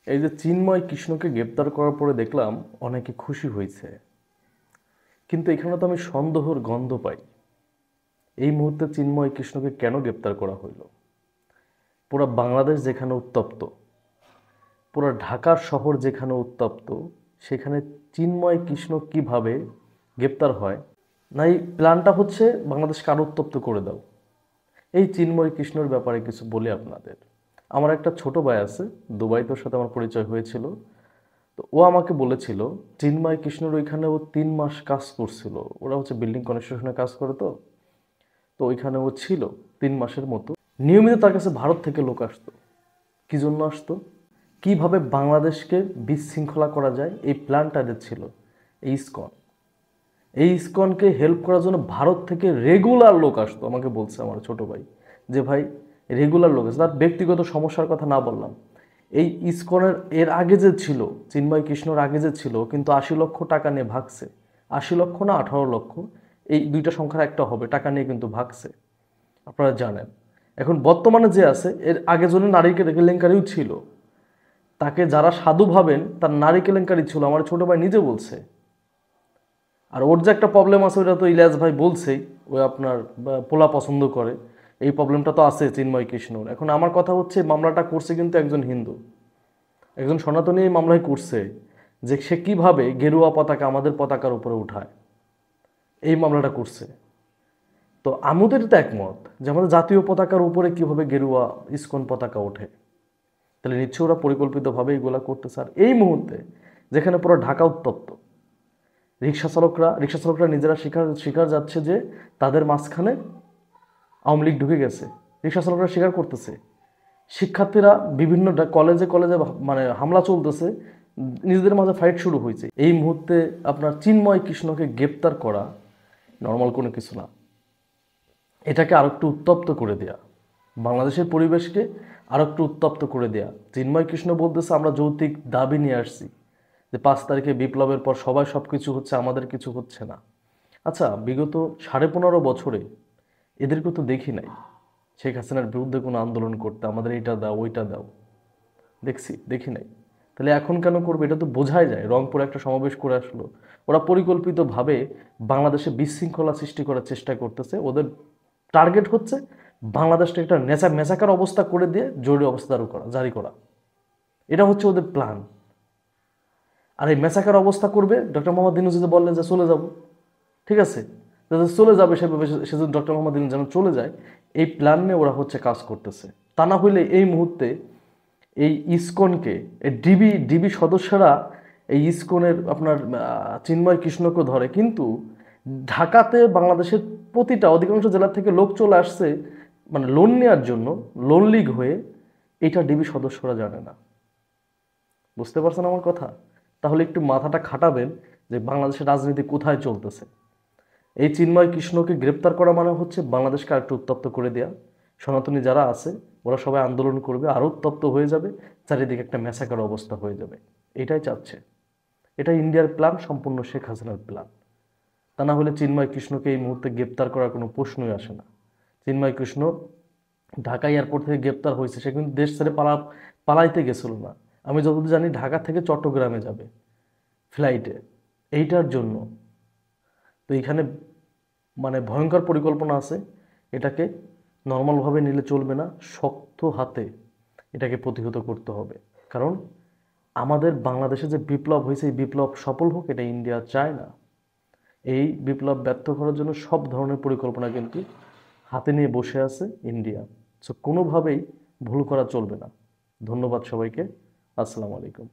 এই যে চিন্ময় কৃষ্ণকে গ্রেপ্তার করার পরে দেখলাম অনেকে খুশি হয়েছে, কিন্তু এখানে তো আমি সন্দেহের গন্ধ পাই। এই মুহূর্তে চিন্ময় কৃষ্ণকে কেন গ্রেপ্তার করা হইল? পুরা বাংলাদেশ যেখানে উত্তপ্ত, পুরা ঢাকার শহর যেখানে উত্তপ্ত, সেখানে চিন্ময় কৃষ্ণ কিভাবে গ্রেপ্তার হয়? না, এই প্ল্যানটা হচ্ছে বাংলাদেশকে আরো উত্তপ্ত করে দাও। এই চিন্ময় কৃষ্ণর ব্যাপারে কিছু বলি আপনাদের। আমার একটা ছোট ভাই আছে, দুবাইতে ওর সাথে আমার পরিচয় হয়েছিল। তো ও আমাকে বলেছিল চিন্ময় কৃষ্ণর ওইখানে ও 3 মাস কাজ করছিল। ওরা হচ্ছে বিল্ডিং কনস্ট্রাকশনে কাজ করে, তো তো ওইখানে ও ছিল 3 মাসের মতো। নিয়মিত তার কাছে ভারত থেকে লোক আসতো। কি জন্য আসতো? কিভাবে বাংলাদেশকে বিশৃঙ্খলা করা যায়, এই প্ল্যানটা এদের ছিল। এই ইসকন, এই ইসকনকে হেল্প করার জন্য ভারত থেকে রেগুলার লোক আসতো। আমাকে বলছে আমার ছোট ভাই যে ভাই, রেগুলার লোক আছে। তার ব্যক্তিগত সমস্যার কথা না বললাম, এই ইসকনের এর আগে যে ছিল, চিন্ময় কৃষ্ণর আগে যে ছিল, কিন্তু 80 লক্ষ টাকা নিয়ে ভাগছে। 80 লক্ষ না 18 লক্ষ, এই দুইটা সংখ্যার একটা হবে, টাকা নিয়ে কিন্তু ভাগছে, আপনারা জানেন। এখন বর্তমানে যে আছে, এর আগে জন্য নারী কেলেঙ্কারিও ছিল। তাকে যারা সাধু ভাবেন, তার নারী কেলেঙ্কারি ছিল, আমার ছোট ভাই নিজে বলছে। আর ওর যে একটা প্রবলেম আছে, ওটা তো ইলিয়াস ভাই বলছেই। ওই আপনার পোলা পছন্দ করে, এই প্রবলেমটা তো আছে চিন্ময় কৃষ্ণর। এখন আমার কথা হচ্ছে, মামলাটা করছে কিন্তু একজন হিন্দু, একজন সনাতনী এই মামলায় করছে, যে সে কিভাবে গেরুয়া পতাকা আমাদের পতাকার উপরে উঠায়, এই মামলাটা করছে। তো আমাদের তো একমত যে আমাদের জাতীয় পতাকার উপরে কিভাবে গেরুয়া ইসকন পতাকা ওঠে। তাহলে নিশ্চয়ই ওরা পরিকল্পিতভাবে এইগুলা করতেছে। আর এই মুহূর্তে যেখানে পুরো ঢাকা উত্তপ্ত, রিক্সা চালকরা নিজেরা শিকার যাচ্ছে যে তাদের মাঝখানে আওয়ামী লীগ ঢুকে গেছে। রিক্সা চালকরা স্বীকার করতেছে। শিক্ষার্থীরা বিভিন্ন কলেজে কলেজে মানে হামলা চলতেছে, নিজেদের মাঝে ফাইট শুরু হয়েছে। এই মুহূর্তে আপনার চিন্ময় কৃষ্ণকে গ্রেপ্তার করা নর্মাল কোনো কিছু না। এটাকে আরো একটু উত্তপ্ত করে দেয়া, বাংলাদেশের পরিবেশকে আরো একটু উত্তপ্ত করে দেয়া। চিন্ময় কৃষ্ণ বলতেছে আমরা যৌক্তিক দাবি নিয়ে আসছি, যে 5 তারিখে বিপ্লবের পর সবাই সব কিছু হচ্ছে, আমাদের কিছু হচ্ছে না। আচ্ছা, বিগত 15.5 বছরে এদেরকে তো দেখি নাই শেখ হাসিনার বিরুদ্ধে কোনো আন্দোলন করতে, আমাদের এইটা দাও ওইটা দাও, দেখি নাই। তাহলে এখন কেন করবে? এটা তো বোঝাই যায়। রংপুরে একটা সমাবেশ করে আসলো, ওরা পরিকল্পিতভাবে বাংলাদেশে বিশৃঙ্খলা সৃষ্টি করার চেষ্টা করতেছে। ওদের টার্গেট হচ্ছে বাংলাদেশটা একটা মেসাকার অবস্থা করে দিয়ে জরুরি অবস্থা জারি করা। এটা হচ্ছে ওদের প্ল্যান। আর এই মেসাকার অবস্থা করবে, ডক্টর মোহাম্মদ ইউনূস যদি বললেন যে চলে যাব, ঠিক আছে, যাতে চলে যাবে সেভাবে, সে যদি ডক্টর মোহাম্মদ ইউনূস যেন চলে যায়, এই প্ল্যান নিয়ে ওরা হচ্ছে কাজ করতেছে। তা না হইলে এই মুহূর্তে এই ইসকনকে, এই ডিবি সদস্যরা এই ইসকনের আপনার চিন্ময় কৃষ্ণকে ধরে, কিন্তু ঢাকাতে বাংলাদেশের প্রতিটা অধিকাংশ জেলা থেকে লোক চলে আসছে মানে লোন নেওয়ার জন্য, লোন লিগ হয়ে। এটা ডিবি সদস্যরা জানে না। বুঝতে পারছেন আমার কথা? তাহলে একটু মাথাটা খাটাবেন যে বাংলাদেশের রাজনীতি কোথায় চলতেছে। এই চিন্ময় কৃষ্ণকে গ্রেপ্তার করা মানে হচ্ছে বাংলাদেশকে আরেকটু উত্তপ্ত করে দেয়া। সনাতনী যারা আছে ওরা সবাই আন্দোলন করবে, আরও উত্তপ্ত হয়ে যাবে, চারিদিকে একটা ম্যাসাকার অবস্থা হয়ে যাবে। এটাই চাচ্ছে। এটা ইন্ডিয়ার প্ল্যান, সম্পূর্ণ শেখ হাসিনার প্ল্যান। তা না হলে চিন্ময় কৃষ্ণকে এই মুহূর্তে গ্রেপ্তার করার কোনো প্রশ্নই আসে না। চিন্ময় কৃষ্ণ ঢাকা এয়ারপোর্ট থেকে গ্রেপ্তার হয়েছে, সে কিন্তু দেশ ছেড়ে পালাইতে গেছিল না। আমি যতদূর জানি ঢাকা থেকে চট্টগ্রামে যাবে ফ্লাইটে, এইটার জন্য। তো এইখানে মানে ভয়ঙ্কর পরিকল্পনা আছে। এটাকে নর্মালভাবে নিলে চলবে না, শক্ত হাতে এটাকে প্রতিহত করতে হবে। কারণ আমাদের বাংলাদেশে যে বিপ্লব হয়েছে, এই বিপ্লব সফল হোক, এটা ইন্ডিয়া চায় না। এই বিপ্লব ব্যর্থ করার জন্য সব ধরনের পরিকল্পনা কিন্তু হাতে নিয়ে বসে আছে ইন্ডিয়া। সো কোনোভাবেই ভুল করা চলবে না। ধন্যবাদ সবাইকে। আসসালামু আলাইকুম।